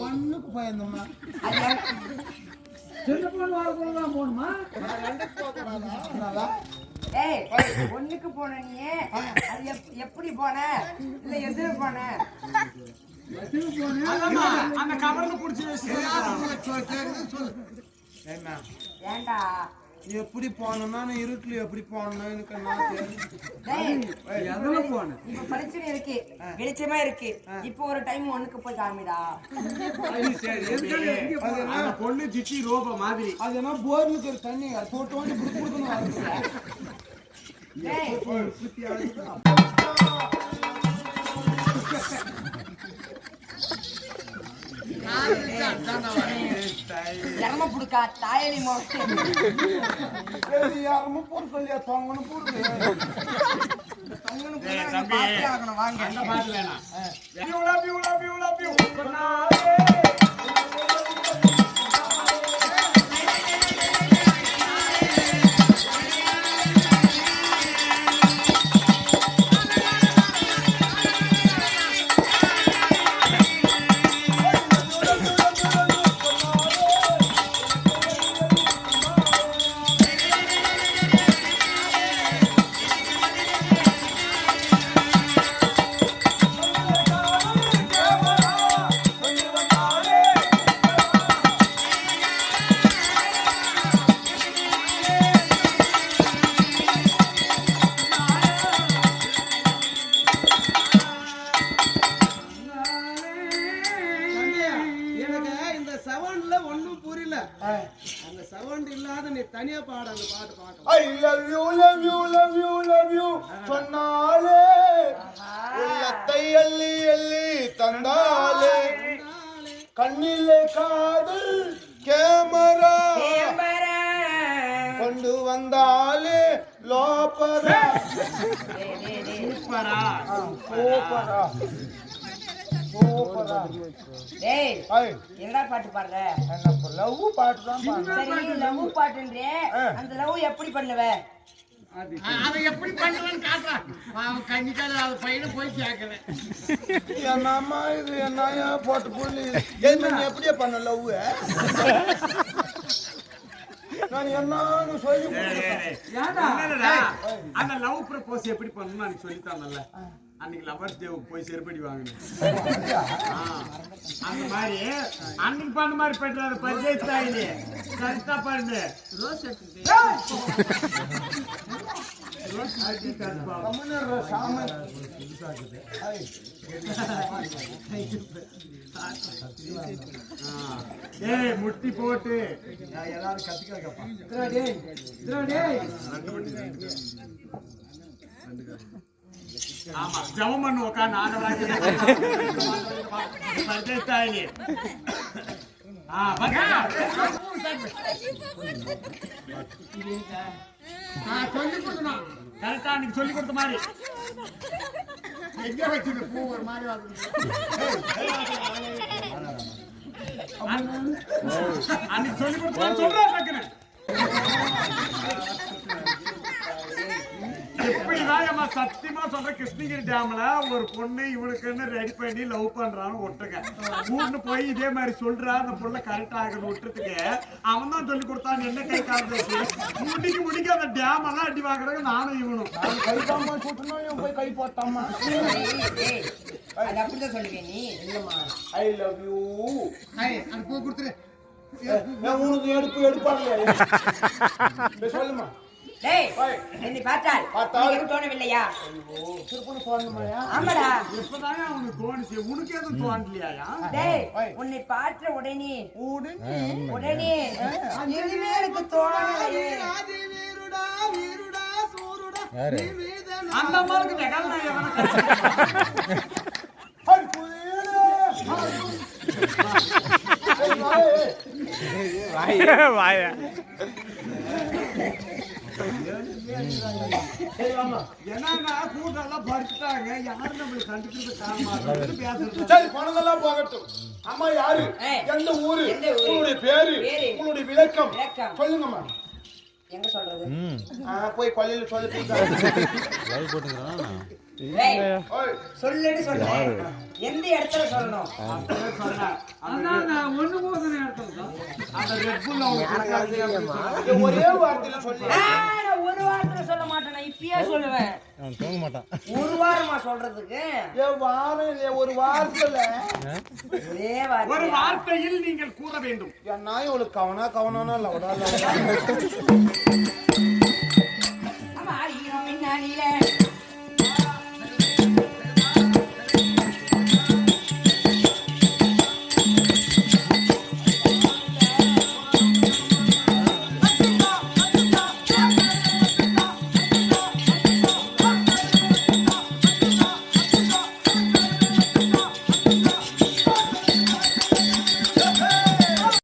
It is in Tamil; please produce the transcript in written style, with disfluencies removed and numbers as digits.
ஒண்ணுக்கு பயந்தோம்மா சின்ன பொண்ணு வாழ போகணுமா? ஒண்ணுக்கு போன நீ அது எப்படி போன இல்ல எதிர போன? அந்த கவர்ல புடிச்சு ஏண்டா எப்படி போனோம்னா இருட்டுல எப்படி போனோம் எனக்கு இப்ப பிரச்சனை இருக்கு, வெளிச்சமா இருக்கு. இப்ப ஒரு டைம் ஒண்ணுக்கு போய் காமிடா. பொண்ணு சிட்டி ரோப மாதிரி அது என்ன போர்ல இருக்கிற தண்ணி போட்டு வந்து குடுக்கணும். எரம புடுக்கா தாயலி யாரம போட சொல்லியா தொங்கன்னு போடுது. வாங்க அந்த சவுண்ட் இல்லாத நீ தனியா பாடு அந்த பாட்டு பாக்க. I love you, love you, love you, love you சொன்னாலே உள்ளத்தை எள்ளி எள்ளி தந்தாலே கண்ணிலே காதல் கேமரா கொண்டு வந்தாலே லோப்பரா சூப்பரா சூப்பரா சூப்பரா. டேய் என்னடா பாட்டு பாடுற? என்ன லவ் பாட்டு தான் பாடுறேன். சரி லவ் பாட்டுன்றே, அந்த லவ் எப்படி பண்ணுவ? அதை எப்படி பண்ணுவேன்னு காட்டுறான். அவன் கண்ணிக்கால அவன் பையனை போய் கேட்கல. என்னம்மா இது என்னையா போட்டு புள்ளி எப்படியே பண்ண லவ் நான் என்னன்னு சொல்லி அந்த லவ் ப்ரப்போஸ் எப்படி பண்ணணும்னு அன்னைக்கு சொல்லித்தாங்கல்ல. அன்னைக்கு லவர்ஸ் டே போய் செருப்படி வாங்கினேன். அந்த மாதிரி அன்னைக்கு பண்ண மாதிரி பெற்றாரு பரிஜெயித்தாயிலே கரெக்டா பண்ணு. ரோஸ் முட்டி போட்டு எல்லாரும் கத்திக்க. ஆமா ஜவம் பண்ணு உட்காந்து ஆண்டவராக பரிஜெயித்தாயிலே. சொல்லி கொடுக்கணும் கரெக்டா அன்னைக்கு சொல்லி கொடுத்த மாதிரி. எங்க வச்சிருக்க பூ ஒரு மாதிரி அன்னைக்கு சொல்லி கொடுத்த சொல்றேன். எப்படிதான் சத்தியமா சொல்ற, கிருஷ்ணகிரி டேம்ல ஒரு பொண்ணு இவனுக்குன்னு ரெடி பண்ணி லவ் பண்றான்னு விட்டுருங்க. கூட்டு போய் இதே மாதிரி சொல்றா அந்த பொண்ணு கரெக்ட் ஆகுன்னு விட்டுறதுக்கு அவன் தான் சொல்லி கொடுத்தான். என்ன கை காட்டுறது முடிக்க அந்த டேம் எல்லாம் அடி வாங்குறாங்க. நானும் இவனும் கைதாம சுட்டணும் போய் கை போட்டாமா. அப்படிதான் சொல்லுவேன் நீ. I love you. அந்த பூ கொடுத்துரு. உனக்கு எடுப்பாங்க சொல்லுமா. டேய் என்னை பார்த்தால் உனக்கு தோணவில்லையா? ஆமாடா. இப்பதானே அவனுக்கு தோணுச்சு, உனக்கு எதுவும் தோணலையா? டேய் உன்னை பார்த்த உடனே எதுவுமே எனக்கு தோணலையே. அந்த அம்மாவுக்கு வெகால் நான் எவனை என்னன்னா கூட்டெல்லாம் படிச்சுட்டாங்க, யாரும் நம்மளுக்கு கண்டுக்கிறது காரணமாக பேசுறது. சரி, பணமெல்லாம் போகட்டும். அம்மா யாரு, எந்த ஊரு, உங்களுடைய பேரு, உங்களுடைய விளக்கம் சொல்லுங்கம்மா. எங்க சொல்றது? போய் கொல்லையில சொல்லு. சொல்லுன்னு சொல்றேன். எந்த இடத்துல சொல்லணும்? ஒரே வார்த்தையில சொல்லு. ஒரு வாரத்துல சொல்ல மாட்டேன், நான் இப்பயே சொல்லுவேன். ஒரு வாரமா சொல்றதுக்கு ஒரு வாரத்துல ஒரே ஒரு வார்த்தையில் நீங்கள் கூற வேண்டும். என் நாய் ஒரு கவனா லவடா